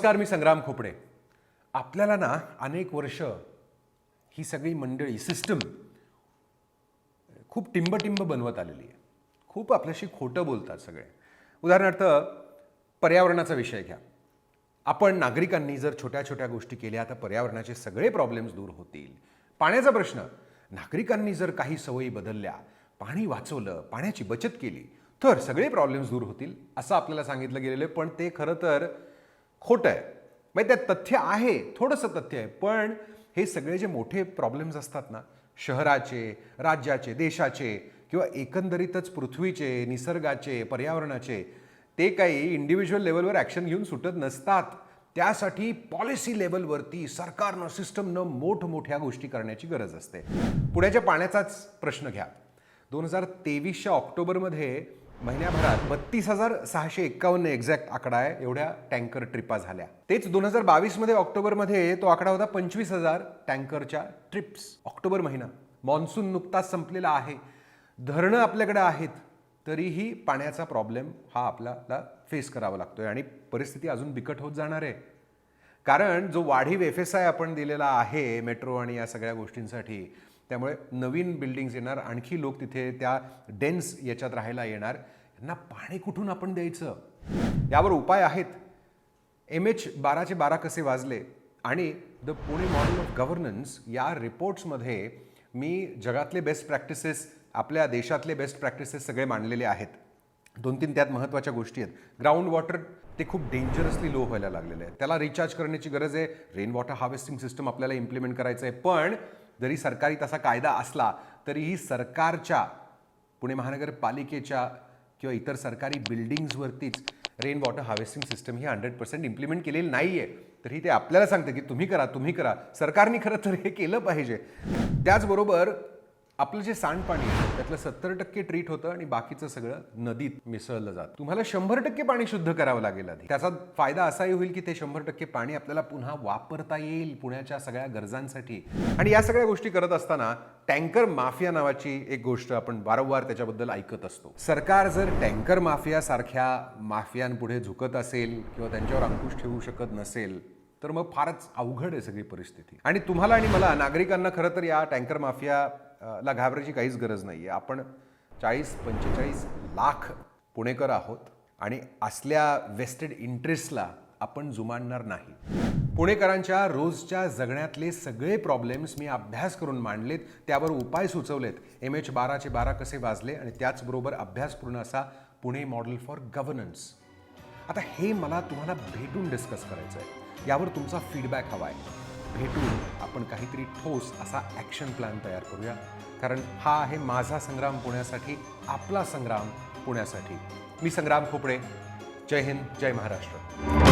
नमस्कार, मी संग्राम खोपडे. आपल्याला ना अनेक वर्ष ही सगळी मंडळी सिस्टम खूप टिंब बनवत आलेली आहे. खूप आपल्याशी खोटं बोलतात सगळे. उदाहरणार्थ पर्यावरणाचा विषय घ्या. आपण नागरिकांनी जर छोट्या छोट्या गोष्टी केल्या तर पर्यावरणाचे सगळे प्रॉब्लेम्स दूर होतील. पाण्याचा प्रश्न, नागरिकांनी जर काही सवयी बदलल्या, पाणी वाचवलं, पाण्याची बचत केली तर सगळे प्रॉब्लेम्स दूर होतील असं आपल्याला सांगितलं गेलेलं आहे. पण ते खरं तर खोटं आहे. म्हणजे त्यात तथ्य आहे, थोडंसं तथ्य आहे, पण हे सगळे जे मोठे प्रॉब्लेम्स असतात ना, शहराचे, राज्याचे, देशाचे किंवा एकंदरीतच पृथ्वीचे, निसर्गाचे, पर्यावरणाचे, ते काही इंडिव्हिज्युअल लेवलवर ॲक्शन घेऊन सुटत नसतात. त्यासाठी पॉलिसी लेवलवरती सरकारनं, सिस्टमनं मोठमोठ्या गोष्टी करण्याची गरज असते. पुण्याच्या पाण्याचाच प्रश्न घ्या. 2023च्या ऑक्टोबरमध्ये महिन्याभरात 32,651 एक्झॅक्ट आकडा आहे, एवढ्या टँकर ट्रिपा झाल्या. तेच 2022मध्ये ऑक्टोबरमध्ये तो आकडा होता 25,000 टँकरच्या ट्रिप्स. ऑक्टोबर महिना, मॉन्सून नुकताच संपलेला आहे, धरणं आपल्याकडे आहेत, तरीही पाण्याचा प्रॉब्लेम हा आपल्याला फेस करावा लागतोय आणि परिस्थिती अजून बिकट होत जाणार आहे. कारण जो वाढीव FSI आपण दिलेला आहे मेट्रो आणि या सगळ्या गोष्टींसाठी, त्यामुळे नवीन बिल्डिंग्स येणार, आणखी लोक तिथे त्या डेन्स याच्यात राहायला येणार. यांना पाणी कुठून आपण द्यायचं? यावर उपाय आहेत. MH12 कसे वाजले आणि the Pune model of governance या रिपोर्ट्समध्ये मी जगातले बेस्ट प्रॅक्टिसेस, आपल्या देशातले बेस्ट प्रॅक्टिसेस सगळे मांडलेले आहेत. 2-3 त्यात महत्त्वाच्या गोष्टी आहेत. ग्राउंड वॉटर ते खूप डेंजरसली लो व्हायला लागलेलं आहे, त्याला रिचार्ज करण्याची गरज आहे. रेन वॉटर हार्वेस्टिंग सिस्टम आपल्याला इम्प्लिमेंट करायचं आहे. पण जरी सरकारी तसा कायदा असला तरीही सरकारच्या, पुणे महानगरपालिकेच्या किंवा इतर सरकारी बिल्डिंग्सवरतीच रेन वॉटर हार्वेस्टिंग सिस्टम ही 100% इम्प्लिमेंट केलेली नाही आहे. तरी ते आपल्याला सांगते की तुम्ही करा. सरकारने खरं तर हे केलं पाहिजे. त्याचबरोबर आपलं जे सांडपाणी आहे त्यातलं 70% ट्रीट होतं आणि बाकीचं सगळं नदीत मिसळलं जातं. तुम्हाला 100% पाणी शुद्ध करावं लागेल आधी. त्याचा फायदा असाही होईल की ते 100% पाणी आपल्याला पुन्हा वापरता येईल पुण्याच्या सगळ्या गरजांसाठी. आणि या सगळ्या गोष्टी करत असताना टँकर माफिया नावाची एक गोष्ट आपण वारंवार त्याच्याबद्दल ऐकत असतो. सरकार जर टँकर माफियासारख्या माफियांपुढे झुकत असेल किंवा त्यांच्यावर अंकुश ठेवू शकत नसेल तर मग फारच अवघड आहे सगळी परिस्थिती. आणि तुम्हाला आणि मला, नागरिकांना खरं तर या टँकर माफिया ला घाबरायची काहीच गरज नाही आहे. आपण 40-45 लाख पुणेकर आहोत आणि असल्या वेस्टेड इंटरेस्टला आपण जुमानणार नाही. पुणेकरांच्या रोजच्या जगण्यातले सगळे प्रॉब्लेम्स मी अभ्यास करून मांडलेत, त्यावर उपाय सुचवलेत. MH12 कसे वाजले आणि त्याचबरोबर अभ्यासपूर्ण असा पुणे मॉडेल फॉर गव्हर्नन्स. आता हे मला तुम्हाला भेटून डिस्कस करायचं आहे. यावर तुमचा फीडबॅक हवा आहे. भेटून आपण काहीतरी ठोस असा ॲक्शन प्लॅन तयार करूया. कारण हा आहे माझा संग्राम पुण्यासाठी, आपला संग्राम पुण्यासाठी. मी संग्राम खोपडे. जय हिंद, जय महाराष्ट्र.